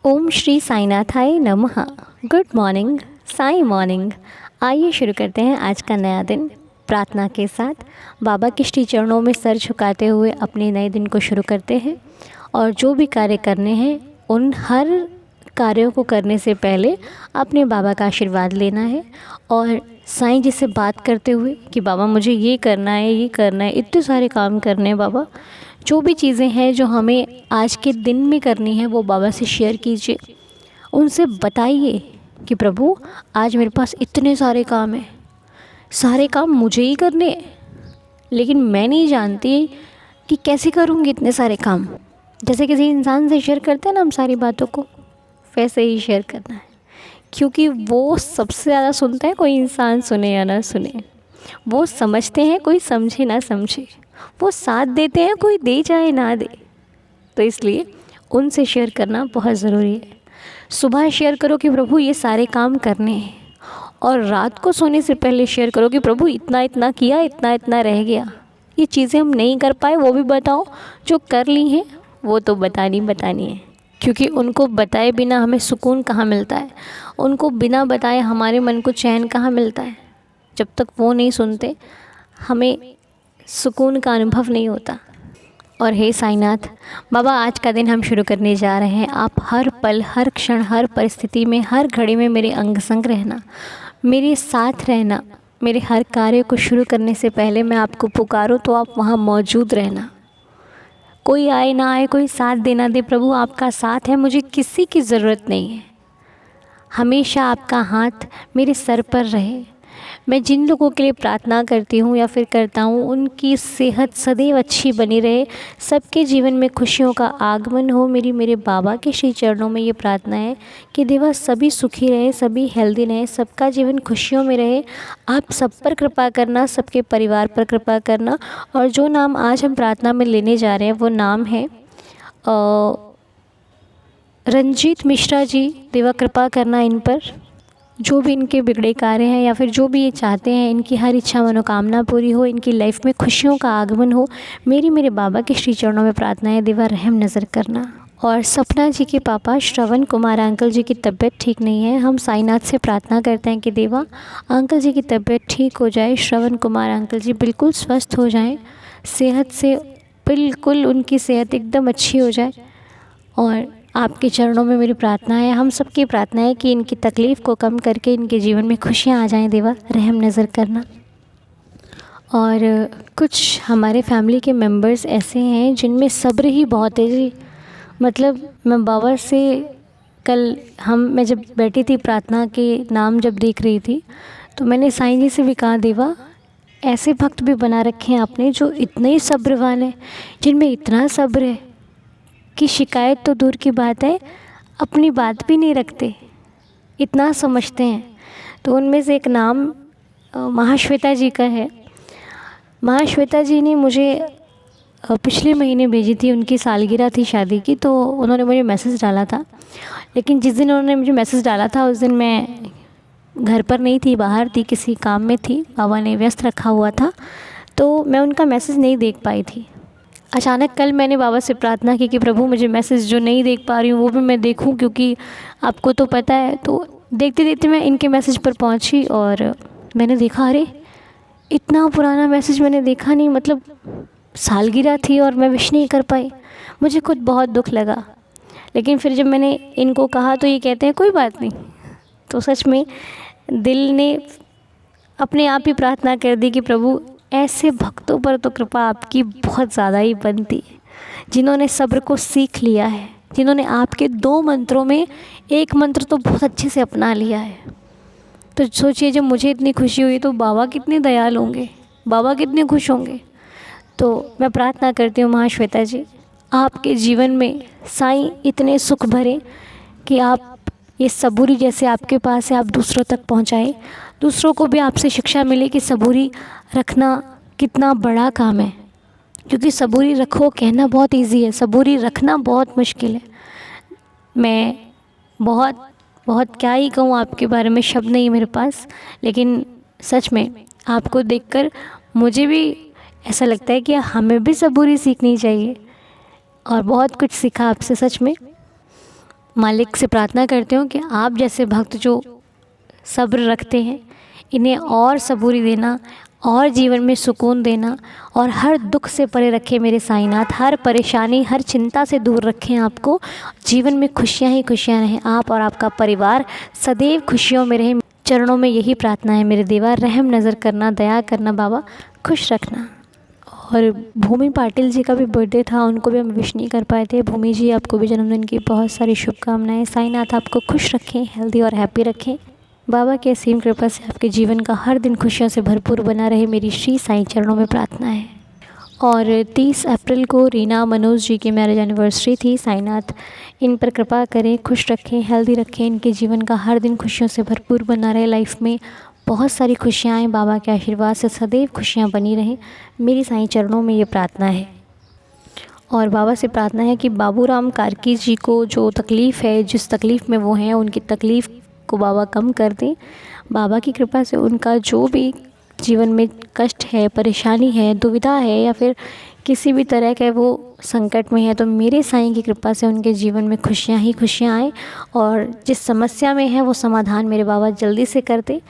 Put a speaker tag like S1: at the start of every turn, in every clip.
S1: ओम श्री साईनाथाय नमः। Good morning, Sai morning. आइए शुरू करते हैं आज का नया दिन प्रार्थना के साथ। बाबा के श्री चरणों में सर झुकाते हुए अपने नए दिन को शुरू करते हैं। और जो भी कार्य करने हैं उन हर कार्यों को करने से पहले अपने बाबा का आशीर्वाद लेना है। और साईं जी से बात करते हुए कि बाबा मुझे ये करना है, ये करना है, इतने सारे काम करने हैं बाबा। जो भी चीज़ें हैं जो हमें आज के दिन में करनी है वो बाबा से शेयर कीजिए। उनसे बताइए कि प्रभु आज मेरे पास इतने सारे काम हैं, सारे काम मुझे ही करने हैं, लेकिन मैं नहीं जानती कि कैसे करूँगी इतने सारे काम। जैसे किसी इंसान से शेयर करते हैं ना हम सारी बातों को, वैसे ही शेयर करना है, क्योंकि वो सबसे ज़्यादा सुनता है, कोई इंसान सुने या ना सुने। वो समझते हैं, कोई समझे ना समझे। वो साथ देते हैं, कोई दे चाहे ना दे। तो इसलिए उनसे शेयर करना बहुत ज़रूरी है। सुबह शेयर करो कि प्रभु ये सारे काम करने हैं, और रात को सोने से पहले शेयर करो कि प्रभु इतना इतना किया, इतना इतना रह गया। ये चीज़ें हम नहीं कर पाए वो भी बताओ, जो कर ली हैं वो तो बतानी है, क्योंकि उनको बताए बिना हमें सुकून कहाँ मिलता है। उनको बिना बताए हमारे मन को चैन कहाँ मिलता है। जब तक वो नहीं सुनते हमें सुकून का अनुभव नहीं होता। और हे साईनाथ बाबा, आज का दिन हम शुरू करने जा रहे हैं। आप हर पल, हर क्षण, हर परिस्थिति में, हर घड़ी में मेरे अंग संग रहना, मेरे साथ रहना। मेरे हर कार्य को शुरू करने से पहले मैं आपको पुकारूं तो आप वहाँ मौजूद रहना। कोई आए ना आए, कोई साथ देना दे, प्रभु आपका साथ है, मुझे किसी की ज़रूरत नहीं है। हमेशा आपका हाथ मेरे सर पर रहे। मैं जिन लोगों के लिए प्रार्थना करती हूँ या फिर करता हूँ उनकी सेहत सदैव अच्छी बनी रहे, सबके जीवन में खुशियों का आगमन हो। मेरे बाबा के श्री चरणों में ये प्रार्थना है कि देवा सभी सुखी रहे, सभी हेल्दी रहे, सबका जीवन खुशियों में रहे। आप सब पर कृपा करना, सबके परिवार पर कृपा करना। और जो नाम आज हम प्रार्थना में लेने जा रहे हैं वो नाम है रंजीत मिश्रा जी। देवा कृपा करना इन पर। जो भी इनके बिगड़े कार्य हैं या फिर जो भी ये चाहते हैं, इनकी हर इच्छा मनोकामना पूरी हो, इनकी लाइफ में खुशियों का आगमन हो। मेरे बाबा के श्री चरणों में प्रार्थना है, देवा रहम नज़र करना। और सपना जी के पापा श्रवण कुमार अंकल जी की तबीयत ठीक नहीं है। हम साईनाथ से प्रार्थना करते हैं कि देवा अंकल जी की तबीयत ठीक हो जाए, श्रवण कुमार अंकल जी बिल्कुल स्वस्थ हो जाएं, सेहत से बिल्कुल उनकी सेहत एकदम अच्छी हो जाए। और आपके चरणों में मेरी प्रार्थना है, हम सबकी प्रार्थना है कि इनकी तकलीफ़ को कम करके इनके जीवन में खुशियाँ आ जाएं। देवा रहम नज़र करना। और कुछ हमारे फैमिली के मेंबर्स ऐसे हैं जिनमें सब्र ही बहुत है जी। मतलब मैं बाबा से मैं जब बैठी थी प्रार्थना के नाम जब देख रही थी, तो मैंने साईं जी से भी कहा, देवा ऐसे भक्त भी बना रखे हैं आपने जो इतने सब्रवान हैं, जिनमें इतना सब्र है कि शिकायत तो दूर की बात है, अपनी बात भी नहीं रखते, इतना समझते हैं। तो उनमें से एक नाम महाश्वेता जी का है। महाश्वेता जी ने मुझे पिछले महीने भेजी थी, उनकी सालगिरह थी शादी की, तो उन्होंने मुझे मैसेज डाला था। लेकिन जिस दिन उन्होंने मुझे मैसेज डाला था उस दिन मैं घर पर नहीं थी, बाहर थी, किसी काम में थी, बाबा ने व्यस्त रखा हुआ था, तो मैं उनका मैसेज नहीं देख पाई थी। अचानक कल मैंने बाबा से प्रार्थना की कि प्रभु मुझे मैसेज जो नहीं देख पा रही हूँ वो भी मैं देखूँ, क्योंकि आपको तो पता है। तो देखते देखते मैं इनके मैसेज पर पहुँची और मैंने देखा, अरे इतना पुराना मैसेज मैंने देखा नहीं। मतलब सालगिरह थी और मैं विश नहीं कर पाई। मुझे खुद बहुत दुख लगा। लेकिन फिर जब मैंने इनको कहा तो ये कहते हैं कोई बात नहीं। तो सच में दिल ने अपने आप ही प्रार्थना कर दी कि प्रभु ऐसे भक्तों पर तो कृपा आपकी बहुत ज़्यादा ही बनती है, जिन्होंने सब्र को सीख लिया है, जिन्होंने आपके 2 मंत्रों में एक मंत्र तो बहुत अच्छे से अपना लिया है। तो सोचिए जब मुझे इतनी खुशी हुई तो बाबा कितने दयाल होंगे, बाबा कितने खुश होंगे। तो मैं प्रार्थना करती हूँ महाश्वेता जी, आपके जीवन में साईं इतने सुख भरे कि आप ये सबूरी जैसे आपके पास है आप दूसरों तक पहुँचाएँ, दूसरों को भी आपसे शिक्षा मिले कि सबूरी रखना कितना बड़ा काम है। क्योंकि सबूरी रखो कहना बहुत इजी है, सबूरी रखना बहुत मुश्किल है। मैं बहुत क्या ही कहूँ आपके बारे में, शब्द नहीं मेरे पास। लेकिन सच में आपको देखकर मुझे भी ऐसा लगता है कि हमें भी सबूरी सीखनी चाहिए, और बहुत कुछ सीखा आपसे सच में। मालिक से प्रार्थना करती हूँ कि आप जैसे भक्त जो सब्र रखते हैं, इन्हें और सबूरी देना और जीवन में सुकून देना और हर दुख से परे रखें मेरे साईनाथ। हर परेशानी, हर चिंता से दूर रखें आपको। जीवन में खुशियाँ ही खुशियाँ रहें, आप और आपका परिवार सदैव खुशियों में रहें। चरणों में यही प्रार्थना है मेरे देवा। रहम नज़र करना, दया करना बाबा, खुश रखना। और भूमि पाटिल जी का भी बर्थडे था, उनको भी हम विश नहीं कर पाए थे। भूमि जी, आपको भी जन्मदिन की बहुत सारी शुभकामनाएं। साईनाथ आपको खुश रखें, हेल्दी और हैप्पी रखें। बाबा के असीम कृपा से आपके जीवन का हर दिन खुशियों से भरपूर बना रहे, मेरी श्री साईं चरणों में प्रार्थना है। और 30 अप्रैल को रीना मनोज जी की मैरिज एनिवर्सरी थी। साईनाथ इन पर कृपा करें, खुश रखें, हेल्दी रखें, इनके जीवन का हर दिन खुशियों से भरपूर बना रहे। लाइफ में बहुत सारी खुशियाँ आएँ, बाबा के आशीर्वाद से सदैव खुशियाँ बनी रहें, मेरी साईं चरणों में ये प्रार्थना है। और बाबा से प्रार्थना है कि बाबूराम कार्की जी को जो तकलीफ़ है, जिस तकलीफ़ में वो हैं, उनकी तकलीफ़ को बाबा कम कर दें। बाबा की कृपा से उनका जो भी जीवन में कष्ट है, परेशानी है, दुविधा है या फिर किसी भी तरह के वो संकट में है, तो मेरे साईं की कृपा से उनके जीवन में खुशियाँ ही खुशियाँ आएँ और जिस समस्या में है वो समाधान मेरे बाबा जल्दी से कर दें।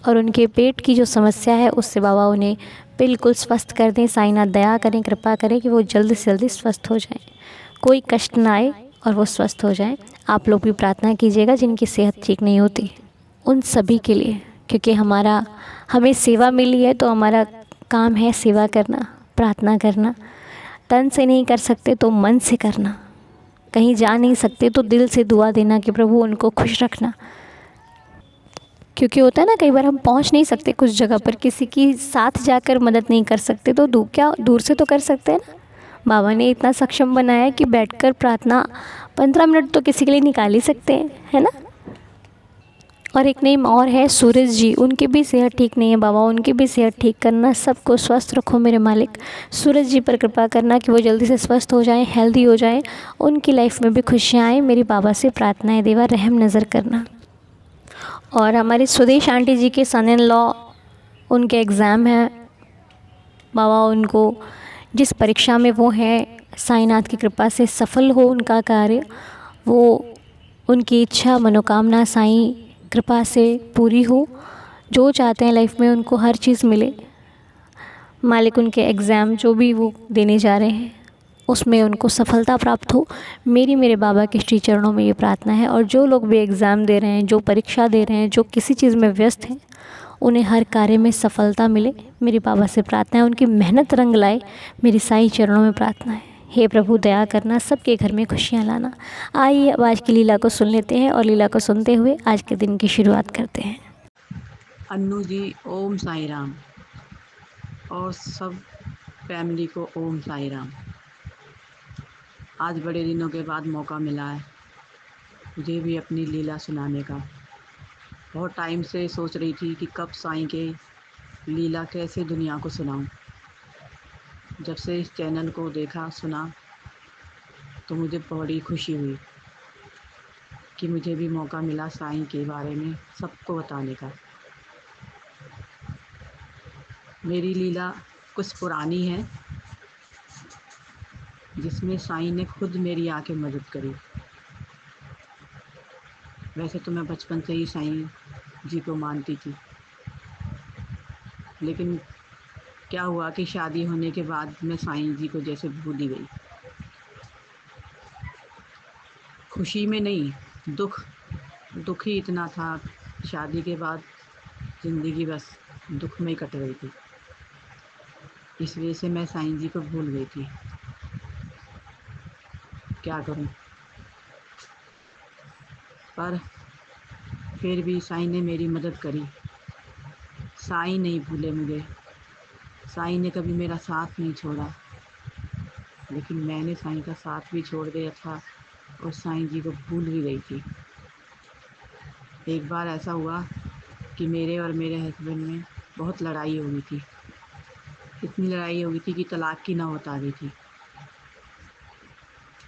S1: और उनके पेट की जो समस्या है उससे बाबा उन्हें बिल्कुल स्वस्थ कर दें। साईनाथ दया करें, कृपा करें कि वो जल्दी से जल्दी स्वस्थ हो जाएं, कोई कष्ट ना आए और वो स्वस्थ हो जाएं। आप लोग भी प्रार्थना कीजिएगा जिनकी सेहत ठीक नहीं होती, उन सभी के लिए, क्योंकि हमें सेवा मिली है तो हमारा काम है सेवा करना, प्रार्थना करना। तन से नहीं कर सकते तो मन से करना, कहीं जा नहीं सकते तो दिल से दुआ देना कि प्रभु उनको खुश रखना। क्योंकि होता है ना, कई बार हम पहुंच नहीं सकते कुछ जगह पर, किसी की साथ जाकर मदद नहीं कर सकते, तो दूर से तो कर सकते हैं ना। बाबा ने इतना सक्षम बनाया है कि बैठकर प्रार्थना 15 मिनट तो किसी के लिए निकाल ही सकते हैं, है ना। और एक नेम और है सूरज जी, उनकी भी सेहत ठीक नहीं है बाबा, उनकी भी सेहत ठीक करना। सबको स्वस्थ रखो मेरे मालिक। सूरज जी पर कृपा करना कि वो जल्दी से स्वस्थ हो जाएं, हेल्दी हो जाएं, उनकी लाइफ में भी खुशियाँ आएँ, मेरी बाबा से प्रार्थना है देवा, रहम नज़र करना। और हमारे स्वदेश आंटी जी के सन इन लॉ, उनके एग्ज़ाम है बाबा, उनको जिस परीक्षा में वो हैं, साईनाथ की कृपा से सफल हो उनका कार्य, वो उनकी इच्छा मनोकामना साईं कृपा से पूरी हो। जो चाहते हैं लाइफ में उनको हर चीज़ मिले। मालिक उनके एग्ज़ाम जो भी वो देने जा रहे हैं उसमें उनको सफलता प्राप्त हो, मेरे बाबा के श्री चरणों में ये प्रार्थना है। और जो लोग भी एग्ज़ाम दे रहे हैं, जो परीक्षा दे रहे हैं, जो किसी चीज़ में व्यस्त हैं, उन्हें हर कार्य में सफलता मिले, मेरे बाबा से प्रार्थना है। उनकी मेहनत रंग लाए, मेरी साईं चरणों में प्रार्थना है। हे प्रभु दया करना, सबके घर में खुशियाँ लाना। आइए अब आज की लीला को सुन लेते हैं और लीला को सुनते हुए आज के दिन की शुरुआत करते हैं।
S2: अन्नू जी ओम साई राम और सब फैमिली को ओम साई राम। आज बड़े दिनों के बाद मौका मिला है मुझे भी अपनी लीला सुनाने का। बहुत टाइम से सोच रही थी कि कब साईं के लीला कैसे दुनिया को सुनाऊं। जब से इस चैनल को देखा सुना तो मुझे बड़ी खुशी हुई कि मुझे भी मौका मिला साईं के बारे में सबको बताने का। मेरी लीला कुछ पुरानी है जिसमें साईं ने खुद मेरी आके मदद करी। वैसे तो मैं बचपन से ही साईं जी को मानती थी, लेकिन क्या हुआ कि शादी होने के बाद मैं साईं जी को जैसे भूल ही गई। खुशी में नहीं, दुख ही इतना था। शादी के बाद ज़िंदगी बस दुख में ही कट गई थी। इस वजह से मैं साईं जी को भूल गई थी। क्या करूं, पर फिर भी साईं ने मेरी मदद करी। साईं नहीं भूले मुझे, साईं ने कभी मेरा साथ नहीं छोड़ा, लेकिन मैंने साईं का साथ भी छोड़ दिया था और साईं जी को भूल भी गई थी। एक बार ऐसा हुआ कि मेरे और मेरे हस्बैंड में बहुत लड़ाई हो गई थी। इतनी लड़ाई हो गई थी कि तलाक की नौबत आ गई थी।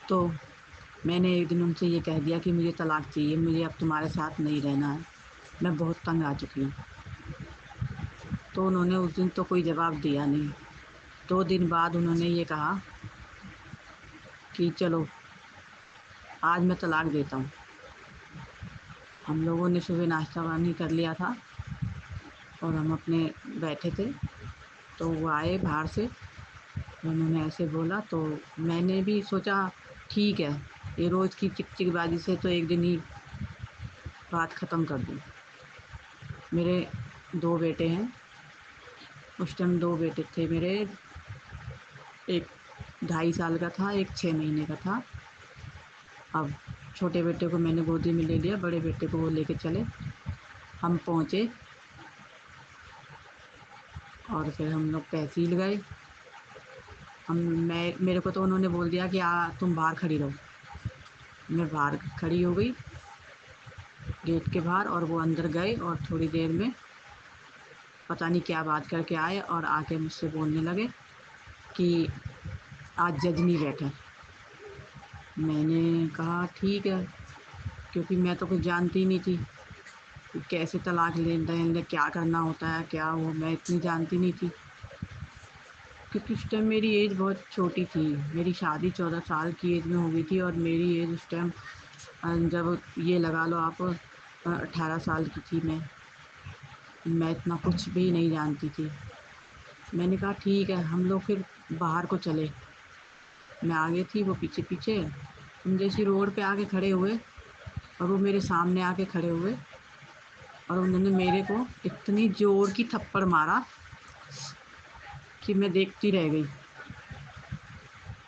S2: तो मैंने एक दिन उनसे ये कह दिया कि मुझे तलाक चाहिए, मुझे अब तुम्हारे साथ नहीं रहना है, मैं बहुत तंग आ चुकी हूँ। तो उन्होंने उस दिन तो कोई जवाब दिया नहीं। 2 दिन बाद उन्होंने ये कहा कि चलो आज मैं तलाक देता हूँ। हम लोगों ने सुबह नाश्ता पानी कर लिया था और हम अपने बैठे थे, तो वो आए बाहर से, उन्होंने ऐसे बोला तो मैंने भी सोचा ठीक है, ये रोज़ की चिकचिकबाजी से तो एक दिन ही बात ख़त्म कर दूँ। मेरे 2 बेटे हैं, उस टाइम 2 बेटे थे मेरे, एक 2.5 साल का था, एक 6 महीने का था। अब छोटे बेटे को मैंने गोदी में ले लिया, बड़े बेटे को वो लेके चले। हम पहुँचे और फिर हम लोग तहसील गए। मेरे को तो उन्होंने बोल दिया कि तुम बाहर खड़ी रहो। मैं बाहर खड़ी हो गई गेट के बाहर, और वो अंदर गए और थोड़ी देर में पता नहीं क्या बात करके आए और आके मुझसे बोलने लगे कि आज जज नहीं बैठा। मैंने कहा ठीक है, क्योंकि मैं तो कुछ जानती ही नहीं थी कि कैसे तलाक लेने क्या करना होता है, क्या वो मैं इतनी जानती नहीं थी, क्योंकि उस टाइम मेरी एज बहुत छोटी थी। मेरी शादी 14 साल की एज में हो गई थी और मेरी एज उस टाइम जब ये लगा लो आप 18 साल की थी मैं इतना कुछ भी नहीं जानती थी। मैंने कहा ठीक है, हम लोग फिर बाहर को चले। मैं आगे थी, वो पीछे-पीछे। हम जैसे रोड पे आके खड़े हुए और वो मेरे सामने आके खड़े हुए और उन्होंने मेरे को इतनी ज़ोर की थप्पड़ मारा कि मैं देखती रह गई।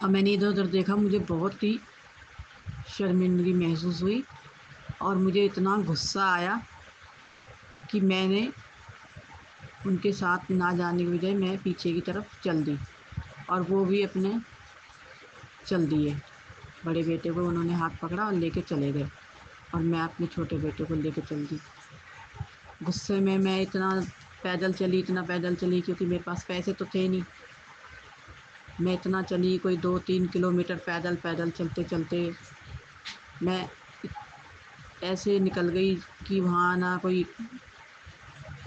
S2: अब मैंने इधर-उधर देखा, मुझे बहुत ही शर्मिंदगी महसूस हुई और मुझे इतना गुस्सा आया कि मैंने उनके साथ ना जाने की बजाय मैं पीछे की तरफ चल दी और वो भी अपने चल दिए। बड़े बेटे को उन्होंने हाथ पकड़ा और लेके चले गए और मैं अपने छोटे बेटे को लेके चल दी। गुस्से में मैं इतना पैदल चली, क्योंकि मेरे पास पैसे तो थे नहीं। मैं इतना चली, कोई 2-3 किलोमीटर पैदल चलते-चलते मैं ऐसे निकल गई कि वहाँ ना कोई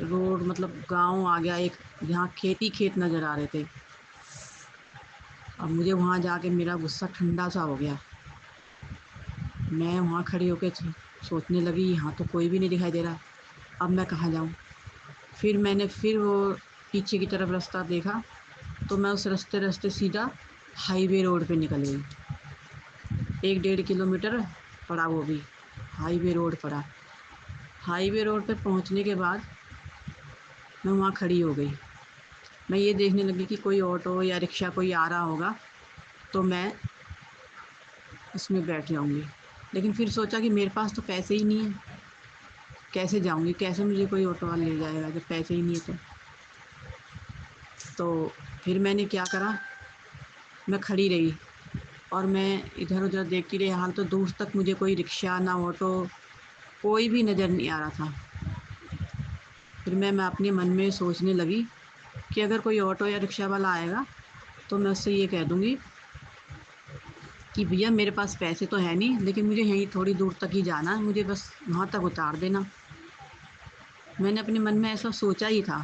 S2: रोड, मतलब गाँव आ गया एक, जहाँ खेत ही खेत नज़र आ रहे थे। अब मुझे वहाँ जाके मेरा गुस्सा ठंडा सा हो गया। मैं वहाँ खड़ी होके सोचने लगी, यहाँ तो कोई भी नहीं दिखाई दे रहा, अब मैं कहाँ जाऊँ? फिर वो पीछे की तरफ रास्ता देखा, तो मैं उस रास्ते सीधा हाईवे रोड पे निकल गई। 1 डेढ़ किलोमीटर पड़ा वो भी, हाईवे रोड पड़ा। हाईवे रोड पे पहुँचने के बाद मैं वहाँ खड़ी हो गई। मैं ये देखने लगी कि कोई ऑटो या रिक्शा कोई आ रहा होगा, तो मैं उसमें बैठ जाऊँगी। लेकिन फिर सोचा कि मेरे पास तो पैसे ही नहीं हैं, कैसे जाऊँगी? कैसे मुझे कोई ऑटो वाला ले जाएगा जब पैसे ही नहीं है तो? तो फिर मैंने क्या करा, मैं खड़ी रही और मैं इधर-उधर देखती रही। हाल तो दूर तक मुझे कोई रिक्शा ना ऑटो कोई भी नज़र नहीं आ रहा था। फिर मैं अपने मन में सोचने लगी कि अगर कोई ऑटो या रिक्शा वाला आएगा तो मैं उससे ये कह दूँगी कि भैया मेरे पास पैसे तो है नहीं, लेकिन मुझे यहीं थोड़ी दूर तक ही जाना है, मुझे बस वहाँ तक उतार देना। मैंने अपने मन में ऐसा सोचा ही था।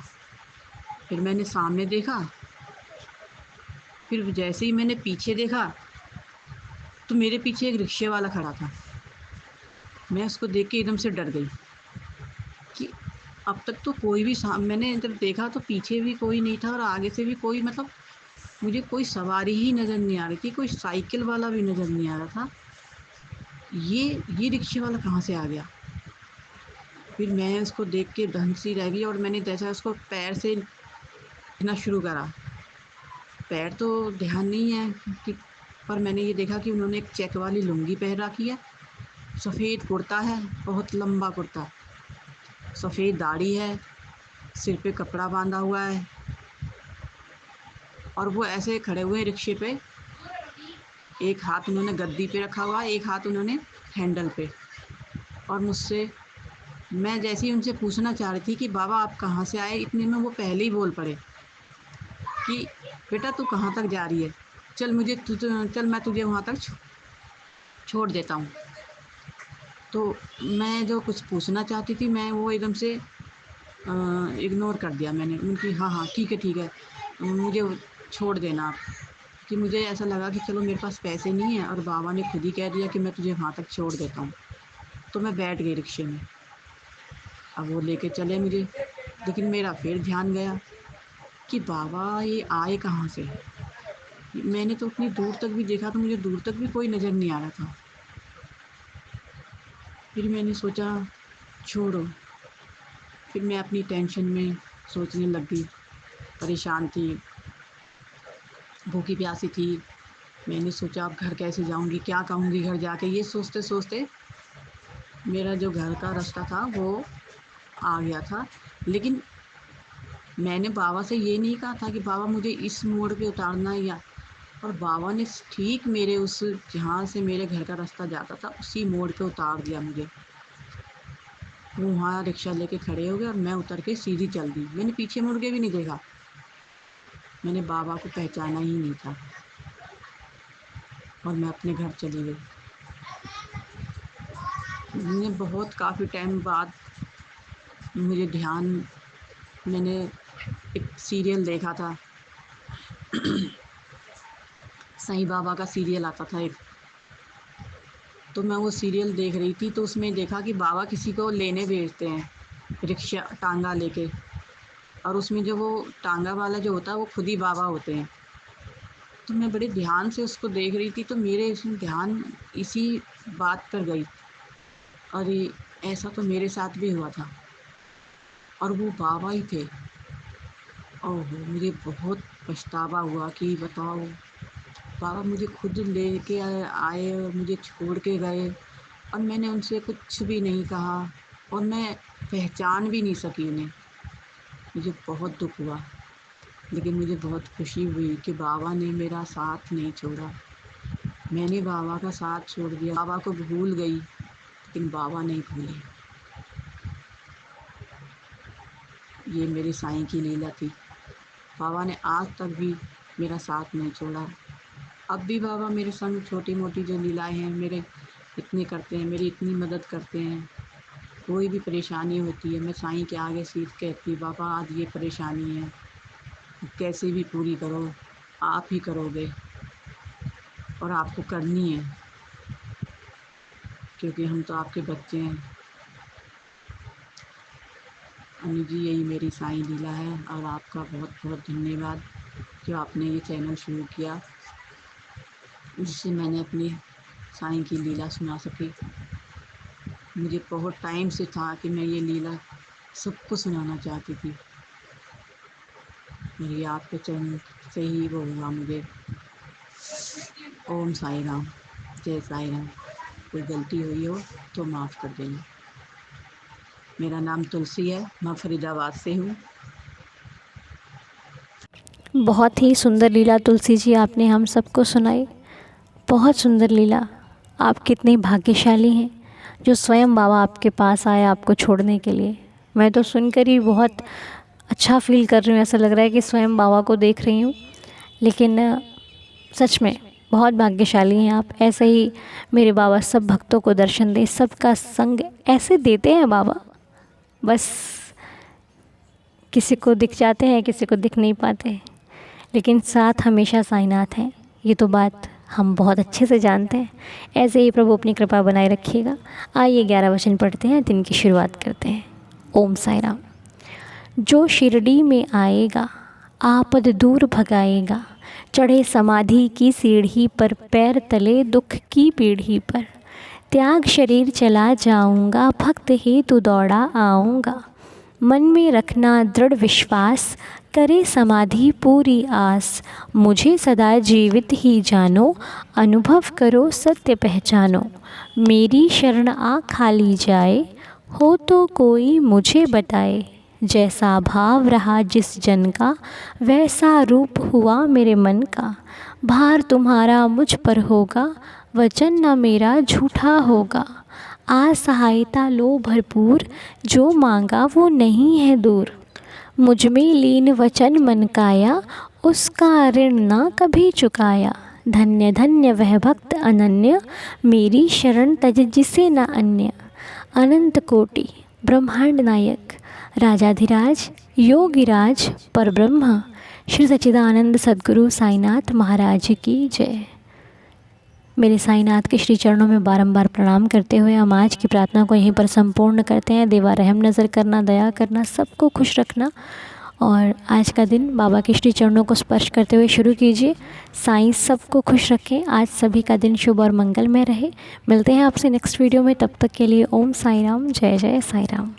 S2: फिर मैंने सामने देखा, फिर जैसे ही मैंने पीछे देखा तो मेरे पीछे एक रिक्शे वाला खड़ा था। मैं उसको देख के एकदम से डर गई कि अब तक तो कोई भी मैंने जब देखा तो पीछे भी कोई नहीं था और आगे से भी कोई, मतलब मुझे कोई सवारी ही नज़र नहीं आ रही थी, कोई साइकिल वाला भी नज़र नहीं आ रहा था। ये रिक्शे वाला कहाँ से आ गया? फिर मैं उसको देख के दंग सी रह गई और मैंने जैसा उसको पैर से देखना शुरू करा। पैर तो ध्यान नहीं है कि, पर मैंने ये देखा कि उन्होंने एक चेक वाली लुंगी पहन रखी है, सफ़ेद कुर्ता है, बहुत लंबा कुर्ता, सफ़ेद दाढ़ी है, सिर पे कपड़ा बाँधा हुआ है और वो ऐसे खड़े हुए हैं रिक्शे पे। एक हाथ उन्होंने गद्दी पे रखा हुआ है, एक हाथ उन्होंने हैंडल पे, और मुझसे, मैं जैसे ही उनसे पूछना चाह रही थी कि बाबा आप कहाँ से आए, इतने में वो पहले ही बोल पड़े कि बेटा तू कहाँ तक जा रही है? चल मैं तुझे वहाँ तक छोड़ देता हूँ। तो मैं जो कुछ पूछना चाहती थी, मैं वो एकदम से इग्नोर कर दिया मैंने। उनकी हाँ, हाँ, ठीक है, मुझे छोड़ देना आप, कि मुझे ऐसा लगा कि चलो मेरे पास पैसे नहीं हैं और बाबा ने खुद ही कह दिया कि मैं तुझे वहाँ तक छोड़ देता हूँ। तो मैं बैठ गई रिक्शे में। अब वो लेके चले मुझे, लेकिन मेरा फिर ध्यान गया कि बाबा ये आए कहाँ से? मैंने तो उतनी दूर तक भी देखा तो मुझे दूर तक भी कोई नज़र नहीं आ रहा था। फिर मैंने सोचा छोड़ो, फिर मैं अपनी टेंशन में सोचने लग गई, परेशान थी, भूखी प्यासी थी। मैंने सोचा अब घर कैसे जाऊँगी, क्या कहूँगी घर जाके, ये सोचते-सोचते मेरा जो घर का रास्ता था वो आ गया था। लेकिन मैंने बाबा से ये नहीं कहा था कि बाबा मुझे इस मोड़ पे उतारना है या, और बाबा ने ठीक मेरे उस जहाँ से मेरे घर का रास्ता जाता था उसी मोड़ पे उतार दिया मुझे। वो वहाँ रिक्शा लेके खड़े हो गए और मैं उतर के सीधी चल दी। मैंने पीछे मुड़ के भी नहीं देखा। मैंने बाबा को पहचाना ही नहीं था और मैं अपने घर चली गई। मैंने बहुत काफ़ी टाइम बाद मुझे ध्यान, मैंने एक सीरियल देखा था, साईं बाबा का सीरियल आता था एक, तो मैं वो सीरियल देख रही थी तो उसमें देखा कि बाबा किसी को लेने भेजते हैं रिक्शा टांगा लेके, और उसमें जो वो टांगा वाला जो होता है वो खुद ही बाबा होते हैं। तो मैं बड़े ध्यान से उसको देख रही थी तो मेरे इसमें ध्यान इसी बात पर गई, और ये ऐसा तो मेरे साथ भी हुआ था और वो बाबा ही थे। ओहो! मुझे बहुत पछतावा हुआ कि बताओ, बाबा मुझे खुद लेके आए और मुझे छोड़ के गए और मैंने उनसे कुछ भी नहीं कहा और मैं पहचान भी नहीं सकी उन्हें। मुझे बहुत दुःख हुआ, लेकिन मुझे बहुत खुशी हुई कि बाबा ने मेरा साथ नहीं छोड़ा। मैंने बाबा का साथ छोड़ दिया, बाबा को भूल गई, लेकिन बाबा नहीं भूले। ये मेरे साईं की लीला थी। बाबा ने आज तक भी मेरा साथ नहीं छोड़ा। अब भी बाबा मेरे संग छोटी-मोटी जो लीलाएँ हैं मेरे इतनी करते हैं, मेरी इतनी मदद करते हैं। कोई भी परेशानी होती है, मैं साईं के आगे सिर्फ़ कहती, बाबा आज ये परेशानी है, कैसे भी पूरी करो, आप ही करोगे और आपको करनी है, क्योंकि हम तो आपके बच्चे हैं। अम्मी जी, यही मेरी साईं लीला है और आपका बहुत-बहुत धन्यवाद जो आपने ये चैनल शुरू किया, जिससे मैंने अपनी साईं की लीला सुना सकी। मुझे बहुत टाइम से था कि मैं ये लीला सबको सुनाना चाहती थी, और ये आपके चैनल से ही वो हुआ मुझे। ओम साई राम, जय साई राम। कोई गलती हुई हो तो माफ़ कर देना। मेरा नाम तुलसी है, मैं फरीदाबाद से हूँ।
S1: बहुत ही सुंदर लीला तुलसी जी आपने हम सबको सुनाई। बहुत सुंदर लीला। आप कितनी भाग्यशाली हैं जो स्वयं बाबा आपके पास आए आपको छोड़ने के लिए। मैं तो सुनकर ही बहुत अच्छा फ़ील कर रही हूँ, ऐसा लग रहा है कि स्वयं बाबा को देख रही हूँ। लेकिन सच में बहुत भाग्यशाली हैं आप। ऐसे ही मेरे बाबा सब भक्तों को दर्शन दें, सबका संग ऐसे देते हैं बाबा। बस किसी को दिख जाते हैं, किसी को दिख नहीं पाते, लेकिन साथ हमेशा साईनाथ हैं। ये तो बात हम बहुत अच्छे से जानते हैं। ऐसे ही प्रभु अपनी कृपा बनाए रखिएगा। आइए 11 वचन पढ़ते हैं, दिन की शुरुआत करते हैं। ओम साई राम। जो शिरडी में आएगा आपद दूर भगाएगा, चढ़े समाधि की सीढ़ी पर, पैर तले दुख की पीढ़ी पर। त्याग शरीर चला जाऊंगा, भक्त हेतु दौड़ा आऊँगा। मन में रखना दृढ़ विश्वास, करे समाधि पूरी आस। मुझे सदा जीवित ही जानो, अनुभव करो सत्य पहचानो। मेरी शरण आ खाली जाए, हो तो कोई मुझे बताए। जैसा भाव रहा जिस जन का, वैसा रूप हुआ मेरे मन का। भार तुम्हारा मुझ पर होगा, वचन न मेरा झूठा होगा। आज सहायता लो भरपूर, जो मांगा वो नहीं है दूर। मुझ में लीन वचन मन काया, उसका ऋण ना कभी चुकाया। धन्य धन्य वह भक्त अनन्य, मेरी शरण तज जिसे न अन्य। अनंत कोटि ब्रह्मांड नायक, राजाधिराज योगिराज परब्रह्म, श्री सच्चिदानंद सद्गुरु साईनाथ महाराज की जय। मेरे साईनाथ के श्री चरणों में बारंबार प्रणाम करते हुए हम आज की प्रार्थना को यहीं पर संपूर्ण करते हैं। देवा रहम नज़र करना, दया करना, सबको खुश रखना और आज का दिन बाबा के श्री चरणों को स्पर्श करते हुए शुरू कीजिए। साईं सबको खुश रखें, आज सभी का दिन शुभ और मंगलमय रहे। मिलते हैं आपसे नेक्स्ट वीडियो में, तब तक के लिए ओम साई राम, जय जय साई राम।